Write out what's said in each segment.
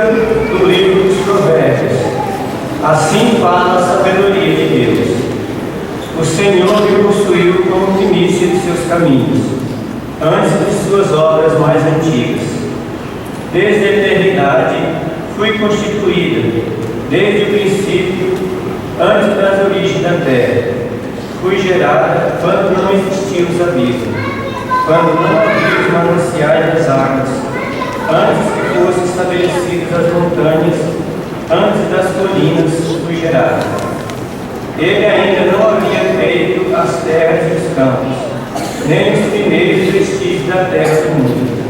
Leitura do livro dos Provérbios. Assim fala a sabedoria de Deus. O Senhor me construiu como primícia de seus caminhos, antes de suas obras mais antigas. Desde a eternidade fui constituída, desde o princípio, antes das origens da terra. Fui gerada quando não existiam os abismos, quando não havia os mananciais das águas, antes que fossem estabelecidas as montanhas, antes das colinas fui gerada. Ele ainda não havia feito as terras e os campos, nem os primeiros vestígios da terra do mundo.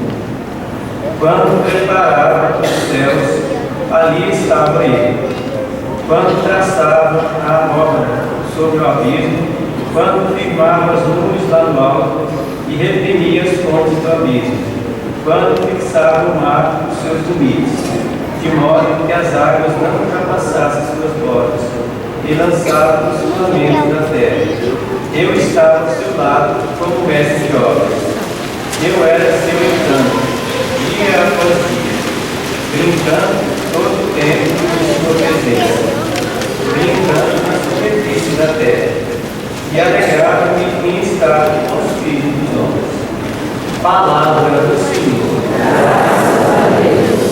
Quando preparava os céus, ali estava ele. Quando traçava a abóbora sobre o abismo, quando firmava as nuvens lá no alto e reprimia as fontes do abismo, quando fixava o mar nos seus limites, de modo que as águas não ultrapassassem suas bordas, e lançava os fundamentos da terra. Eu estava ao seu lado como mestre de obras. Eu era seu encanto, dia após dia, brincando todo o tempo em sua presença, brincando na superfície da terra, e alegrava-me em estar com os filhos dos homens. Palavra do Senhor. Graças a Deus.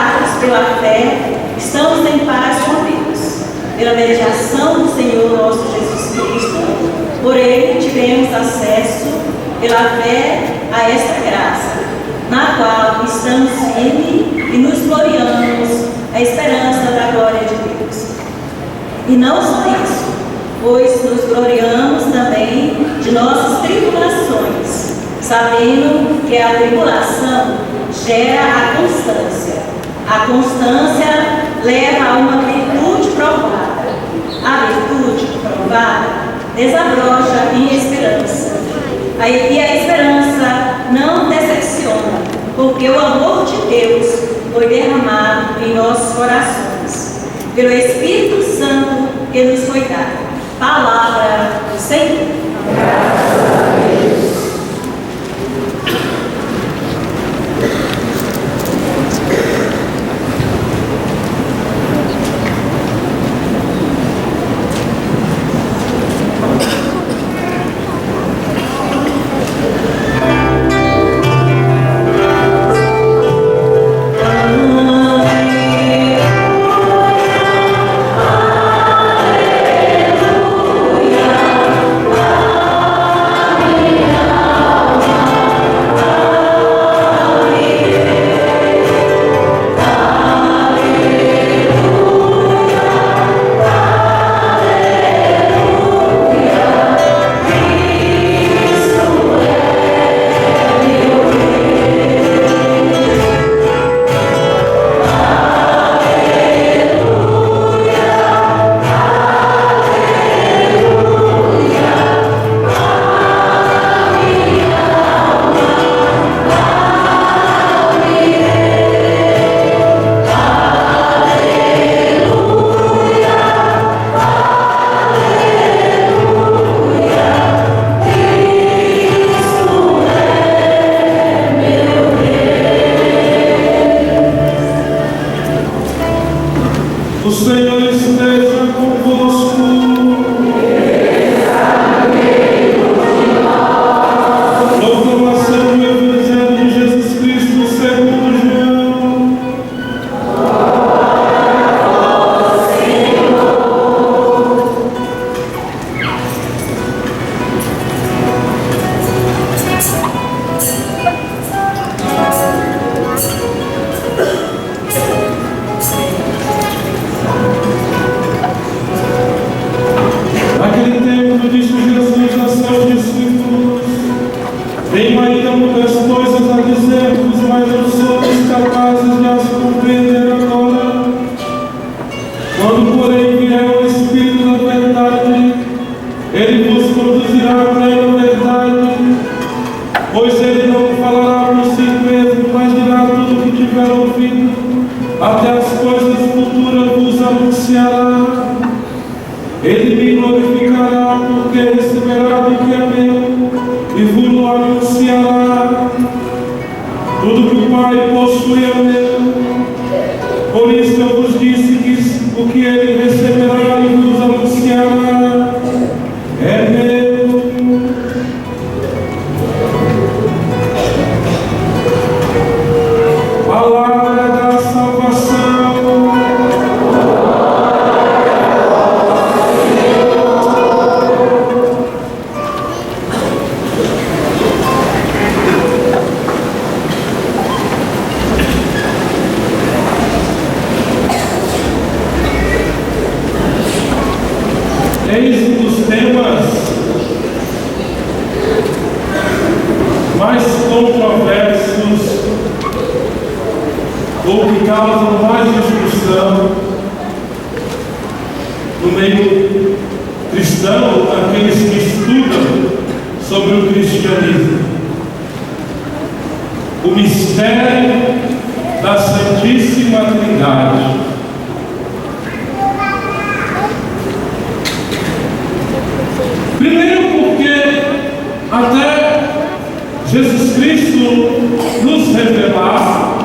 justificados pela fé, estamos em paz com Deus. Pela mediação do Senhor nosso Jesus Cristo, por Ele tivemos acesso, pela fé, a esta graça, na qual estamos firmes e nos gloriamos a esperança da glória de Deus. E não só isso, pois nos gloriamos também de nossas tribulações, sabendo que a tribulação gera a constância leva a uma virtude provada, a virtude provada desabrocha em esperança, e a esperança não decepciona, porque o amor de Deus foi derramado em nossos corações, pelo Espírito Santo que nos foi dado. Palavra do Senhor. Graças a Deus. Eis um dos temas mais controversos ou que causam mais discussão no meio cristão, aqueles que estudam sobre o cristianismo. O mistério da Santíssima Trindade. Primeiro porque até Jesus Cristo nos revelar,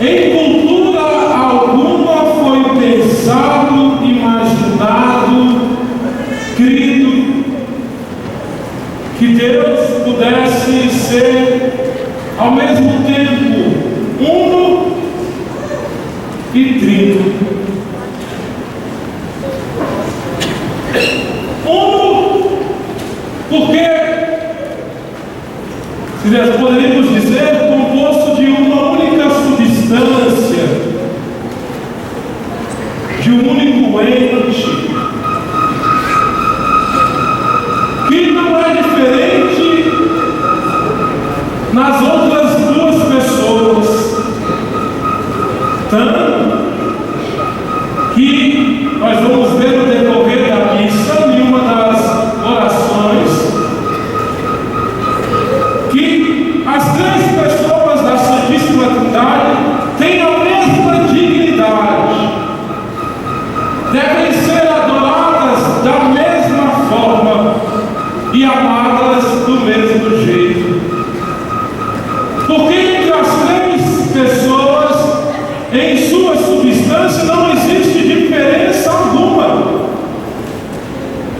em cultura alguma foi pensado, imaginado, crido, que Deus pudesse ser ao mesmo tempo uno e 30. Porque, se nós poderíamos dizer, composto de uma única substância, de um único ente, que não é diferente nas outras duas pessoas, tanto que nós vamos ver no decorrer da missa, em uma das orações, que as três pessoas da Santíssima Trindade têm a mesma dignidade, devem ser adoradas da mesma forma e amadas do mesmo jeito. Porque entre as três pessoas, em sua substância, não existe diferença alguma.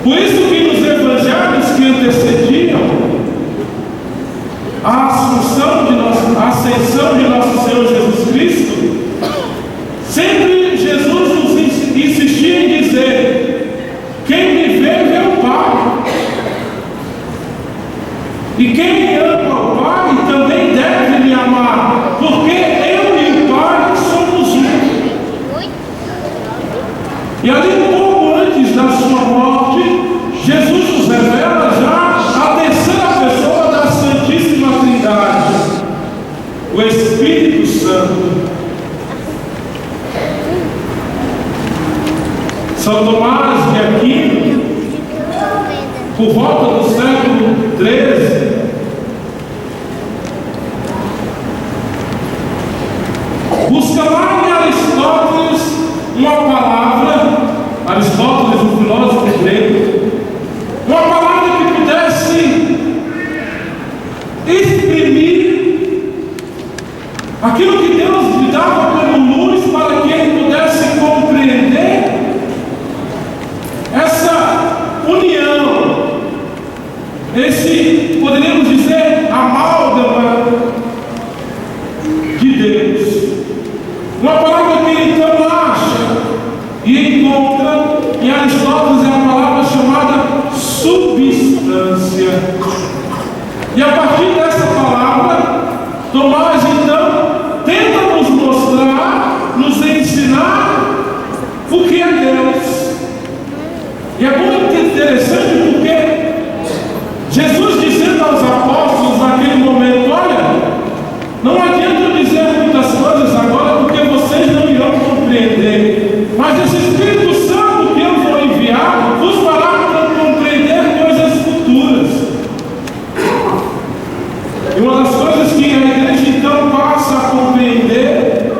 Por isso que nos evangelhos que antecediam a ascensão de nosso Senhor Jesus Cristo, sempre Jesus nos insistia em dizer: quem me vê, vê o Pai. E quem me ama o Pai também deve me amar, porque eu e o Pai somos um. E ali um pouco antes da sua morte, Jesus nos revela já a terceira pessoa da Santíssima Trindade, o Espírito Santo. São Tomás de Aquino, por volta do século XIII, busca lá em Aristóteles uma palavra, Aristóteles, um filósofo grego, uma palavra que pudesse exprimir aquilo que Deus lhe dava como luz para que ele pudesse compreender essa união, esse, poderíamos dizer, amálgama de Deus. Uma palavra que ele então acha e encontra em Aristóteles é a palavra chamada substância. E a partir dessa palavra, Tomás então tenta nos mostrar, nos ensinar o que é Deus. E é muito interessante porque Jesus dizendo aos apóstolos naquele momento: olha, não adianta eu dizer muitas coisas agora porque vocês não irão compreender, mas esse Espírito Santo que eu vou enviar vos fará compreender coisas futuras. E uma das coisas que a igreja então passa a compreender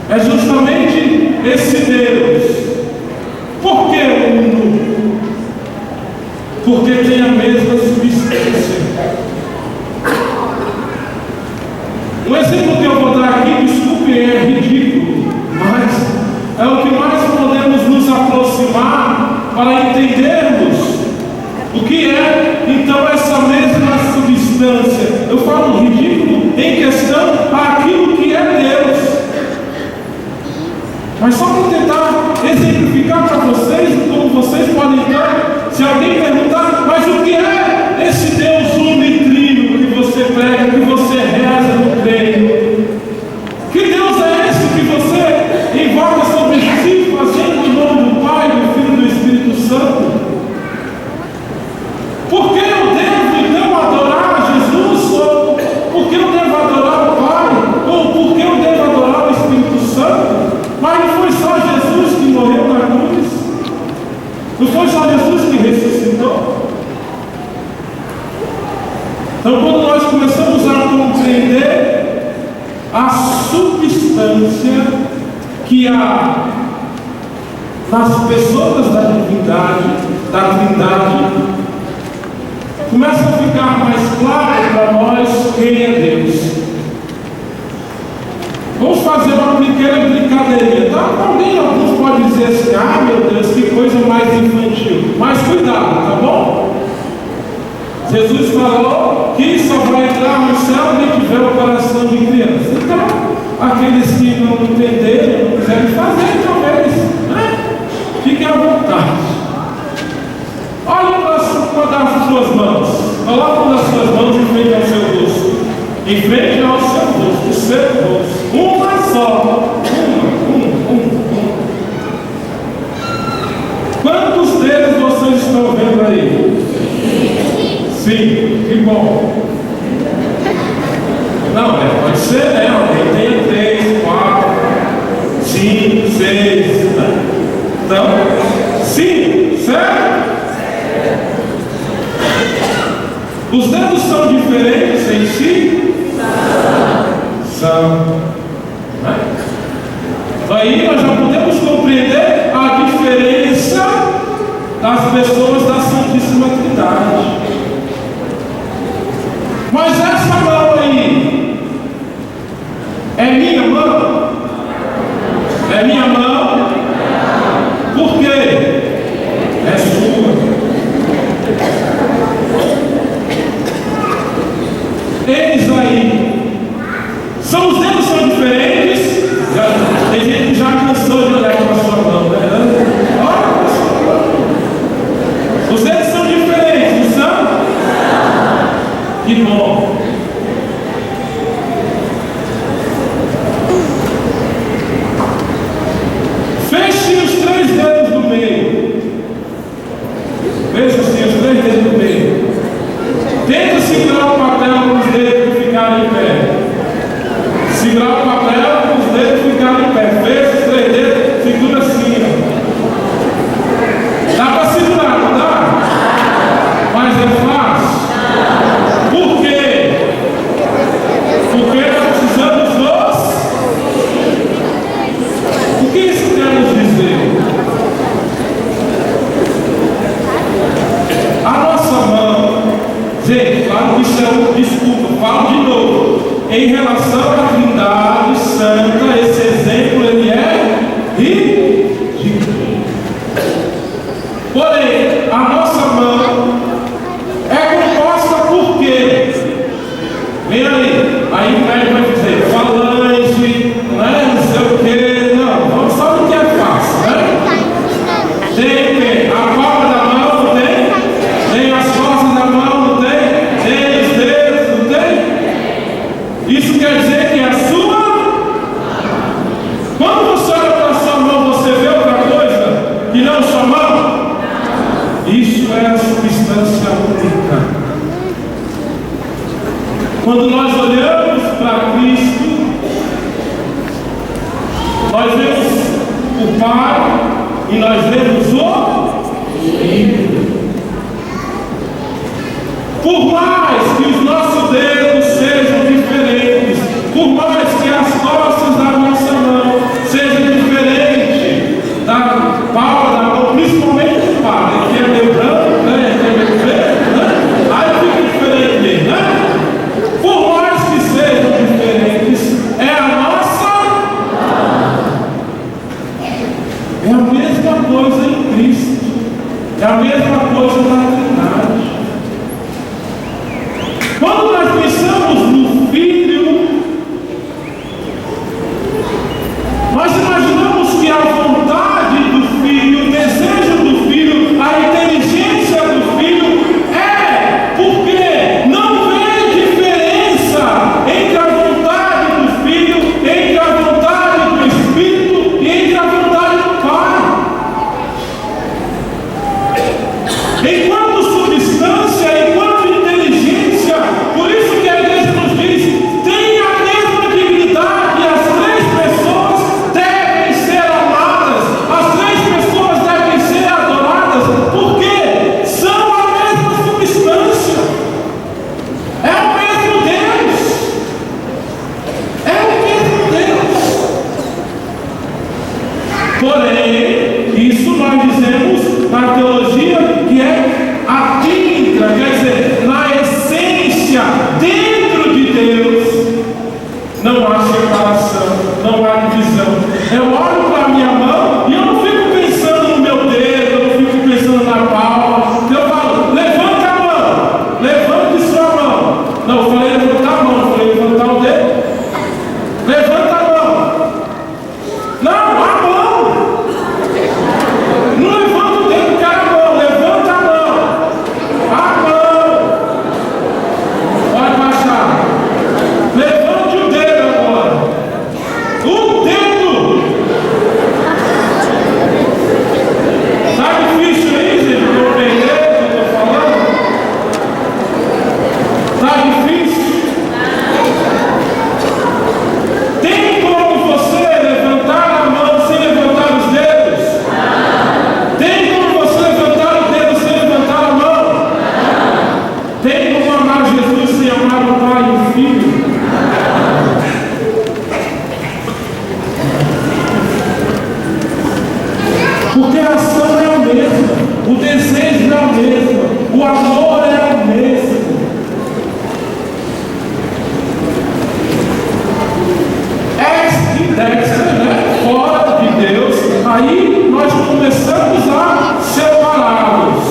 é justamente esse Deus. Por que uno? Porque tem a mesma substância. Um exemplo que eu vou dar aqui, desculpe, é ridículo, mas é o que mais podemos nos aproximar para entendermos o que é então essa mesma substância. Eu falo ridículo em questão àquilo que é Deus. Mas só para tentar exemplificar para vocês, como vocês podem então, se alguém perguntar: mas o que é esse Deus uno e trino que você prega, que você reza no treino? Que Deus é esse que você invoca sobre si, fazendo o nome do Pai, do Filho e do Espírito Santo? Por que eu devo então adorar Jesus? Ou por que eu devo adorar o Pai? Ou por que eu devo adorar o Espírito Santo? Mas não foi só Jesus que morreu na cruz? Não foi só Jesus que ressuscitou? Então, quando nós começamos a compreender a substância que há nas pessoas da divindade, da Trindade, começa a ficar mais claro para nós quem é Deus. Vamos fazer uma pequena brincadeirinha, tá? Alguns podem dizer assim: ah, meu Deus, que coisa mais infantil. Mas cuidado, tá bom? Jesus falou que só vai entrar no céu quem tiver o coração de criança. Então, aqueles que não entenderem, quiserem fazer, talvez, né? Fiquem à vontade. Olhe para das suas mãos. Coloque uma das suas mãos em frente ao seu rosto. Em frente ao seu rosto, o seu rosto. Uma só. Uma. Quantos deles vocês estão vendo aí? Sim, que bom. Não, pode ser, né? Alguém tem 3, 4, 5, 6. Né? Então, sim, certo? Os dedos são diferentes em si? São. Né? Aí nós já podemos compreender a diferença das pessoas da Santíssima Trindade. Mas essa mão aí é minha mão? É minha mão? Por quê? É sua. Eles aí, são os dedos são diferentes. Tem gente que já cansou de olhar para a sua mão, né? Olha para a sua mão. Os dedos são diferentes, não são? Que bom. Feche os 3 dedos do meio. Veja assim, os 3 dedos do meio. Tenta segurar o papel com os dedos ficarem em pé. Segurar o papel com os dedos ficarem em pé. Fecha os 3 dedos, segura assim. Dá para segurar, não dá? Mas é fácil. Por quê? Porque nós precisamos dos. O que isso quer nos dizer? A nossa mão, gente, claro que isso é um desculpa, falo de novo. Em relação à Trindade Santa, esse exemplo ele é ridículo. Porém, a nossa mão é composta por quê? Vem aí o médico vai dizer, falange, né? Não sei o quê. Não, vamos só no que é fácil, né? Tem o quê? A palma da mão, não tem? Tem as costas da mão, não tem? Tem os dedos, não tem? Isso quer dizer que a sua. Quando você olha para a sua mão, você vê outra coisa que não sua mão? Isso é a substância única. Quando nós olhamos para Cristo, nós vemos o Pai e nós vemos o Filho. Por mais que os nossos dedos sejam diferentes, por mais que as costas da nossa mão sejam diferentes da palma da mão, principalmente do Pai, que é meio branco, né? Que é meio verde, né? Aí fica diferente dele, né? Por mais que sejam diferentes, é a nossa. É a mesma coisa em Cristo. É a mesma coisa na Trindade. Quando nós pensamos no Filho, nós imaginamos que a vontade do Filho, o desejo do Filho, a inteligência do Filho é porque não vê diferença entre a vontade do Filho, entre a vontade do Espírito e entre a vontade do Pai. Enquanto substância, enquanto inteligência, por isso que a igreja nos diz, tem a mesma dignidade, as 3 pessoas devem ser amadas, as 3 pessoas devem ser adoradas, porque são a mesma substância, é o mesmo Deus, é o mesmo Deus. Porém, isso nós dizemos na teologia que é a química, quer dizer, na essência, dentro de Deus, não há separação, não há divisão. Eu olho para a minha mão e eu não fico pensando no meu dedo, eu não fico pensando na palma. Eu falo, levanta a mão, levante sua mão. Não, eu falei levantar a mão, eu falei levantar o dedo. Levanta a mão. Não, Porque a ação é a mesma, o desejo é o mesmo, o amor é o mesmo. Dexter, né? Fora de Deus, aí nós começamos a separá-los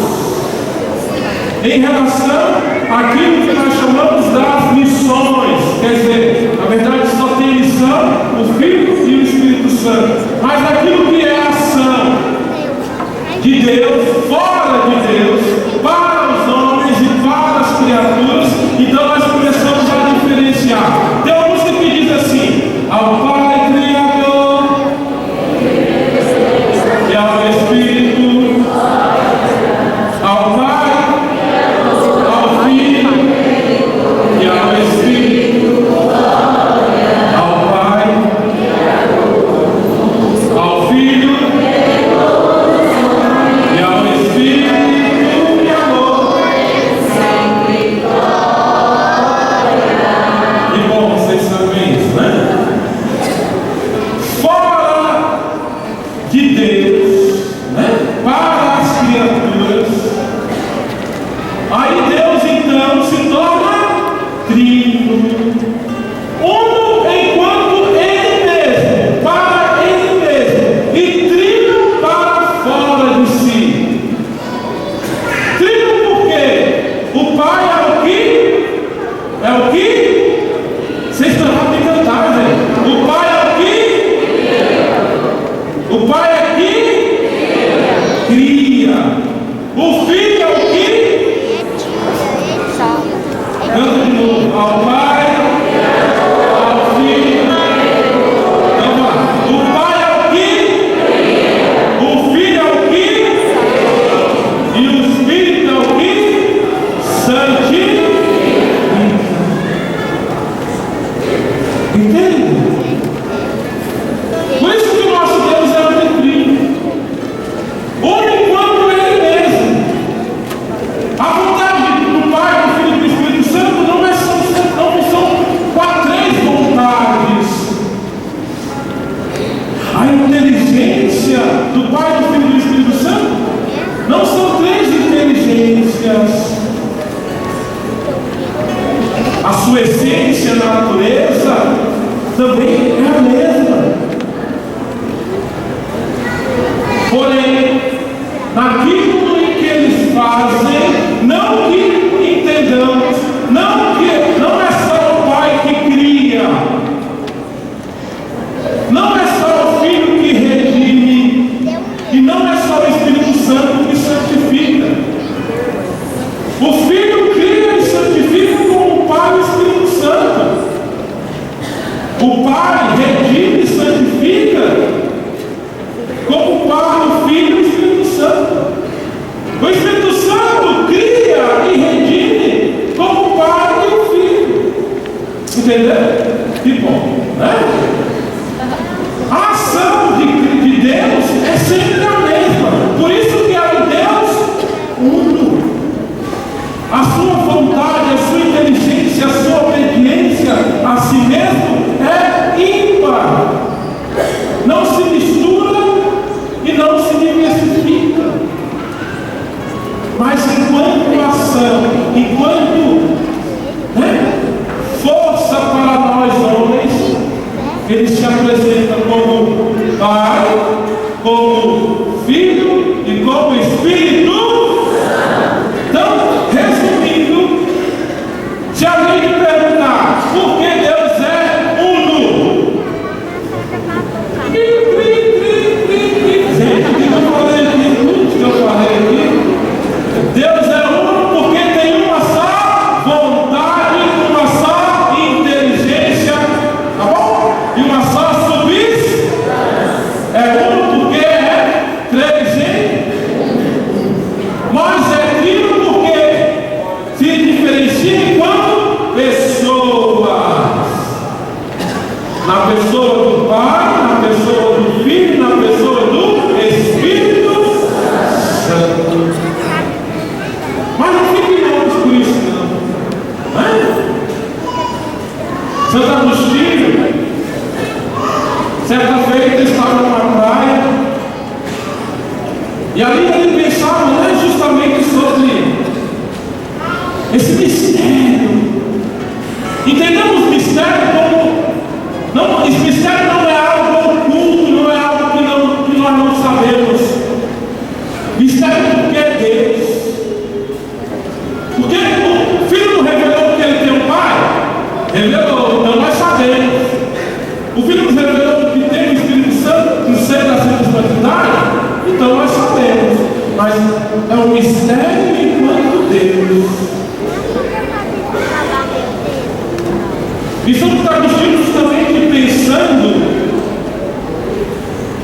em relação àquilo que nós chamamos das missões. Quer dizer, na verdade só tem missão o Filho e o Espírito Santo, mas aquilo que é a ação de Deus, fora de Deus, para os homens e para as criaturas, então nós começamos a diferenciar. Tem uma música que diz assim: ao Pai e ao Espírito, ao Pai, ao Filho e ao Espírito, ao Pai, ao Filho e ao Espírito de amor. E bom, vocês sabem isso, né? Fora de Deus, né? Para as criaturas, aí Deus então se torna trino, uno enquanto Ele mesmo, para Ele mesmo, e trino para fora de si. Trino porque o Pai é o que? É o que? Vocês estão lá de cantar, gente. O Pai é o que? O Pai é que cria. O Filho é o que? Canta de novo. Ao Pai, ao Filho. Vamos lá. O Pai é o que? O Filho é o que? E o Espírito é o que? Santifica. Entende? Por isso que o nosso Deus é o trino, uno enquanto Ele mesmo. A vontade do Pai, do Filho e do Espírito Santo não são três vontades. A inteligência do Pai, do Filho e do Espírito Santo não são três inteligências. A sua essência na natureza também é a mesma. Porém, naquilo em que eles fazem, não que entendamos, não é só o Pai que cria, não é só o Filho que redime, e não é só o Espírito Santo que santifica. O Filho cria e santifica como o Pai e o Espírito Santo. O Pai redime e santifica como o Pai, o Filho e o Espírito Santo. O Espírito Santo cria e redime como o Pai e o Filho. Entendeu? Que bom, né? A ação de Deus é sempre a mesma. Por isso que é um Deus uno. A sua vontade, a sua inteligência, a sua obediência a si mesmo é ímpar. Não se mistura e não se diversifica. Mas enquanto ação, enquanto força para nós homens, Ele se apresenta como Pai, como Filho e como Espírito. Então, resumindo, se alguém me perguntar por que Deus é uno, gente, o que eu falei aqui, tudo que eu falei aqui, Deus é uno porque tem uma só vontade, uma só inteligência, tá bom? E uma só substância. É uno porque é três em. Mas é trino porque se diferencia enquanto pessoas. Na pessoa do Pai, na pessoa do Filho, na pessoa do Espírito Santo. Mas não fiquem loucos por isso, não. Santo Agostinho, certa feita, estava numa praia E ali ele pensava, né, justamente sobre esse mistério. Entendemos mistério como não, esse mistério não é algo oculto, não é algo que nós não sabemos. Mistério porque é Deus. Porque o filho não revelou que ele tem um pai? Revelou, então nós sabemos. O filho nos revelou que tem o Espírito Santo no seio da santidade? Então nós sabemos. Mas é um mistério enquanto Deus. E Santo Agostinho justamente pensando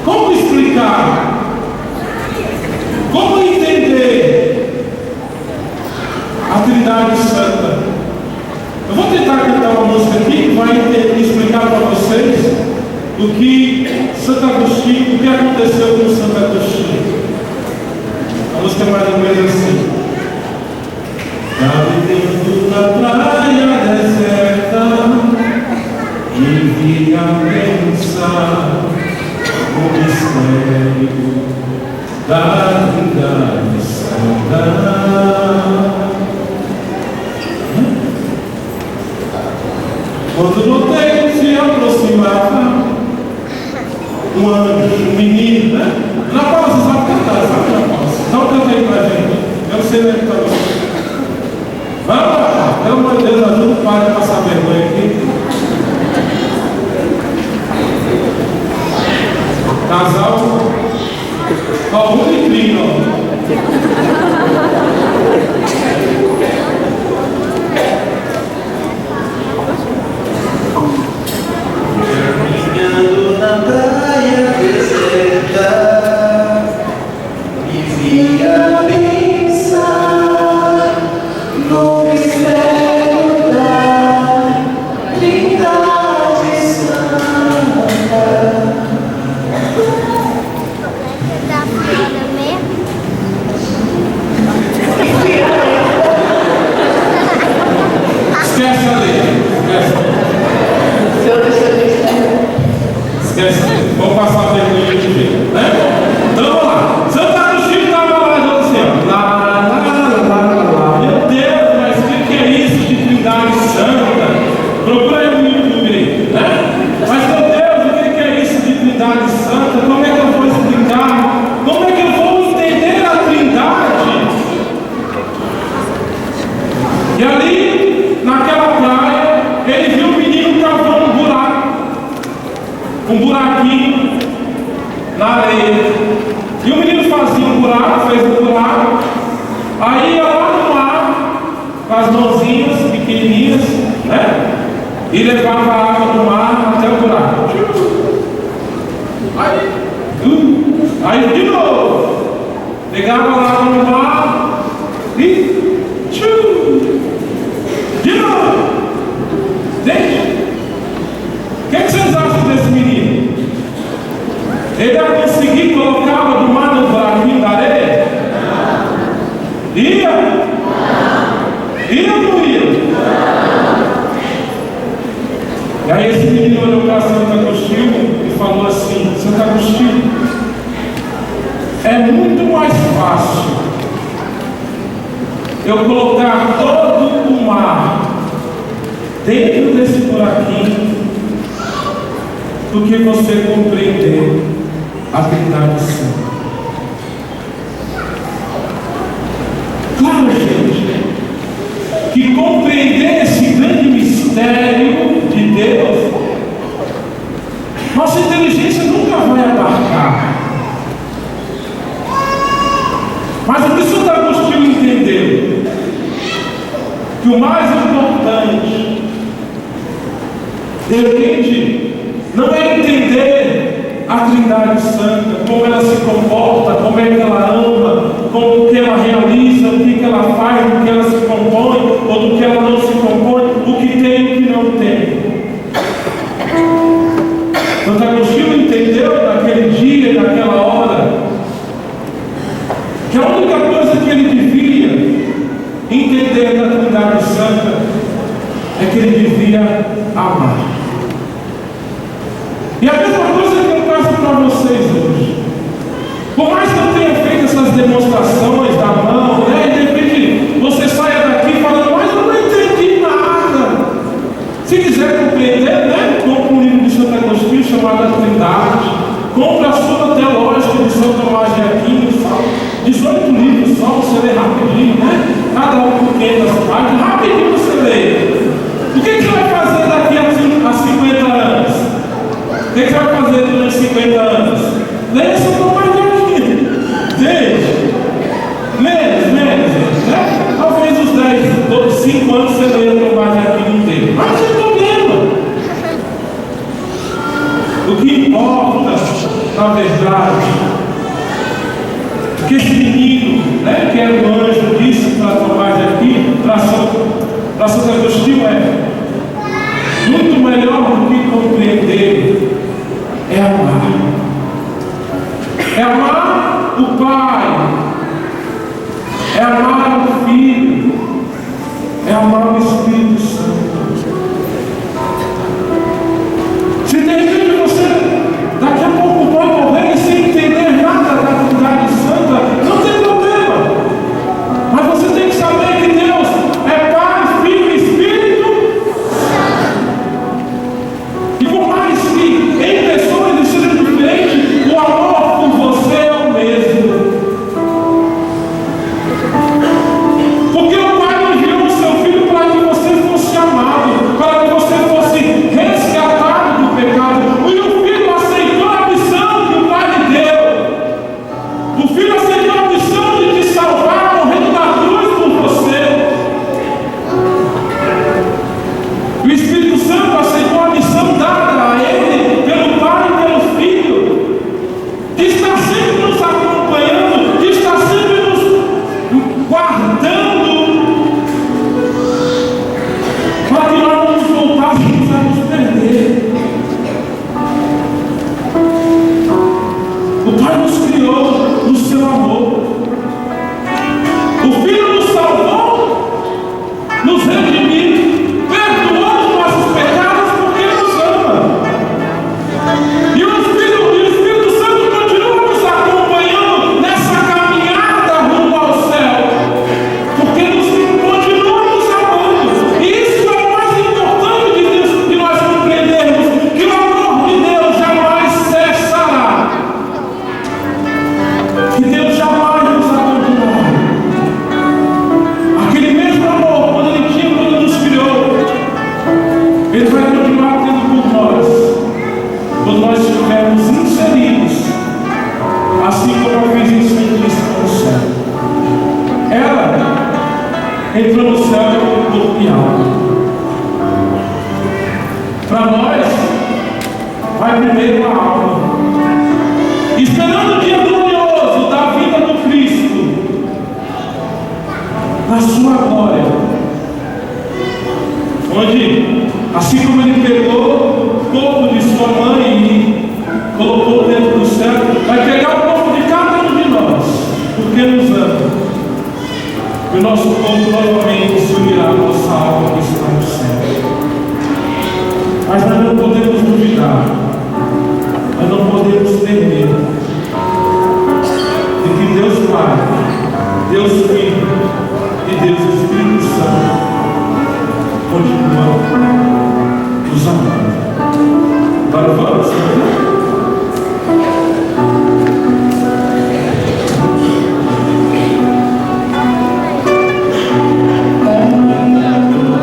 como explicar, como entender a Trindade Santa. Eu vou tentar cantar uma música aqui que vai explicar para vocês o que Santo Agostinho, o que aconteceu com Santo Agostinho. A música é mais ou menos assim. Caminhando na praia deserta, vivia a pensar o mistério da Trindade Santa. Quando notei que se aproximava um anjo, um menino, né? Na pausa, sabe cantar, sabe na pausa? Não canta aí pra gente. Eu sei nem que tá bom. Vamos lá, pelo amor de Deus, ajuda o pai a passar vergonha aqui. Casal, ó, um litrinho, ó. Caminhando na praia deserta, vivia a pensar no mistério da Trindade Santa. Esquece a lei, esquece. Vamos passar a vergonha de jeito, né? Então vamos lá. Santo Agostinho estava lá do céu. Lá. Meu Deus, mas o que é isso de Trindade Santa? Procura aí no YouTube aí, né? Mas meu Deus, o que é isso de Trindade Santa? Como é que eu vou explicar? Como é que eu vou entender a Trindade? E ali, naquela praia, ele viu um menino cavando um buraco. Um buraquinho na areia. E o menino fazia um buraco, fez um buraco. Aí ia lá no mar, com as mãozinhas pequenininhas, né? E levava a água do mar até o buraco. Aí de novo, pegava a água no mar e de novo. Gente, o que vocês acham desse menino? Ele ia conseguir colocar água do mar no buraquinho da areia? Ia? Ia ou não ia? E aí esse menino olhou para Santo Agostinho e falou assim: Santo Agostinho, é muito mais fácil eu colocar todo o mar dentro desse buraquinho do que você compreender a Trindade Santa. Claro, gente, que compreender esse grande mistério de Deus, nossa inteligência nunca vai abarcar. Mas o que Santo Agostinho entendeu? Que o mais importante, entende? Não é entender a Trindade Santa, como ela se comporta, como é que ela ama, como o que ela realiza, o que ela faz, do que ela se compõe, ou do que ela não se compõe, o que tem e o que não tem. Santo Agostinho entendeu naquele dia, naquela hora, que a única coisa que ele devia entender da Trindade Santa é que ele devia amar. E a mesma coisa que eu peço para vocês hoje. Por mais que eu tenha feito essas demonstrações da mão, né, e de repente você saia daqui falando, mas eu não entendi nada. Se quiser compreender, né, compra um livro de Santo Agostinho chamado A Trindade, compra a Suma Teológica de São Tomás de Aquino, 18 livros só, você lê rapidinho, né? Cada um com 500 páginas, rapidinho você lê. O que você vai fazer daqui a 50 anos? O que você vai fazer durante 50 anos? Leia São Tomás de Aquino. Gente, menos, né? Talvez os 10, 5 anos você leia São Tomás de Aquino inteiro. Mas não tem problema. O que importa, na verdade, que esse menino, né, que era um anjo, disse para Tomás de Aquino, para Santo Agostinho, muito melhor do que compreender é amar. É amar o Pai, é amar o Filho, é amar o Espírito Santo. Se de repente você daqui a pouco pode morrer sem entender nada da Trindade Santa, não tem problema. Mas você tem que saber que Deus é Pai, Filho e Espírito. E por mais que em pessoas ele seja diferente, o amor por você é o mesmo. Porque o Pai enviou o seu Filho para que você fosse amado, para que você fosse resgatado do pecado. E o Filho aceitou a missão que o Pai lhe deu. O Filho aceitou a missão de te salvar, morrendo na cruz por você. O Espírito Santo aceitou a missão dada a Ele pelo Pai e pelo Filho, que está sempre nos acompanhando, que está sempre nos guardando, para que nós não nos voltássemos a nos perder. O Pai nos criou no seu amor. O Filho nos salvou, nos redimiu, perdoou os nossos pecados porque nos ama. E o Espírito Santo continua nos acompanhando nessa caminhada rumo ao céu, porque continua nos amando. E isso é o mais importante de Deus, que nós compreendermos, que o amor de Deus jamais cessará. Que Deus jamais nos abandonará. Aquele mesmo amor, quando Ele tinha, quando Ele nos criou, Ele vai continuar tendo por nós, quando nós estivermos inseridos, assim como a Virgem Santíssima no céu. Ela entrou no céu do corpo e alma. Para nós, vai primeiro a alma, esperando o dia glorioso da vida do Cristo, na sua glória, onde, assim como Ele pegou o corpo de sua mãe e colocou dentro do céu, vai pegar o corpo de cada um de nós, porque nos ama. E o nosso corpo novamente se unirá à nossa alma que está no céu. Mas nós não podemos duvidar, nós não podemos ter medo de que Deus Pai, Deus Filho e Deus Espírito Santo continuam nos amando. Agora vamos?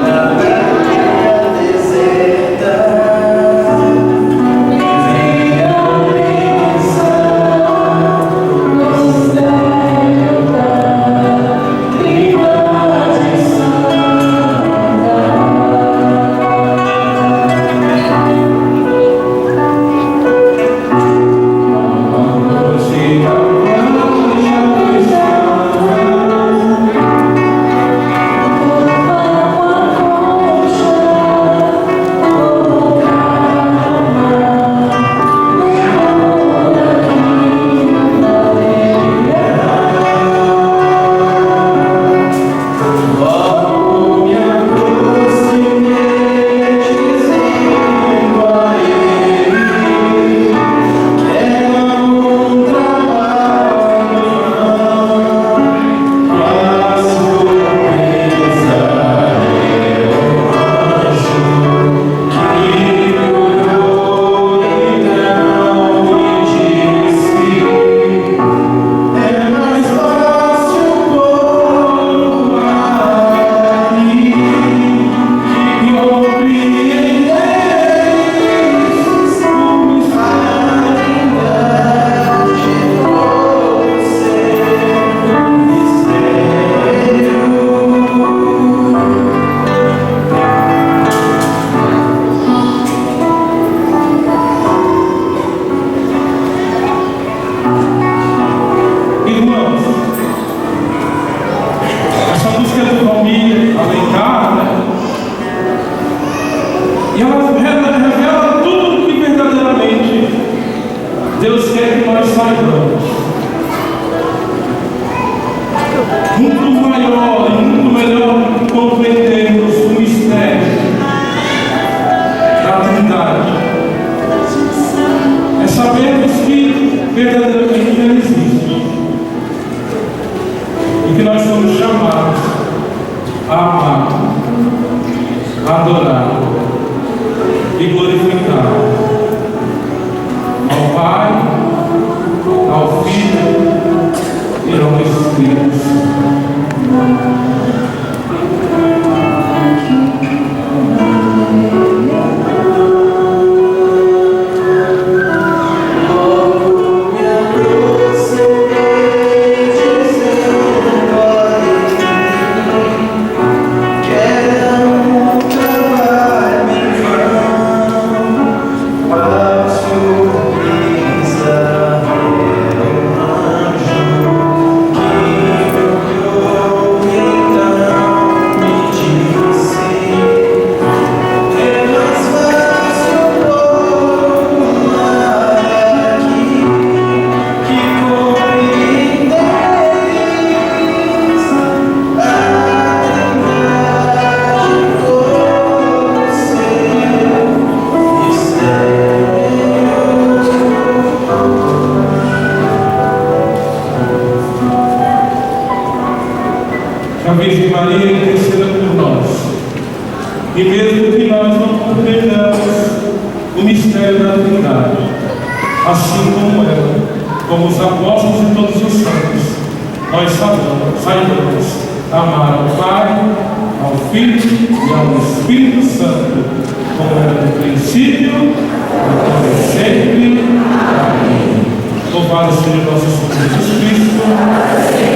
Na praia deserta, saibamos, muito maior e muito melhor que compreendemos o mistério da Trindade, é sabermos que verdadeiramente Ele existe e que nós somos chamados a amar, a adorar e glorificar ao Pai, ao Filho e ao Espírito Santo. A Virgem Maria interceda por nós. E mesmo que nós não compreendamos o mistério da Trindade, assim como ela, como os apóstolos e todos os santos, nós saibamos amar ao Pai, ao Filho e ao Espírito Santo, como era no princípio, agora e sempre. Amém. Louvado seja nosso Senhor Jesus Cristo.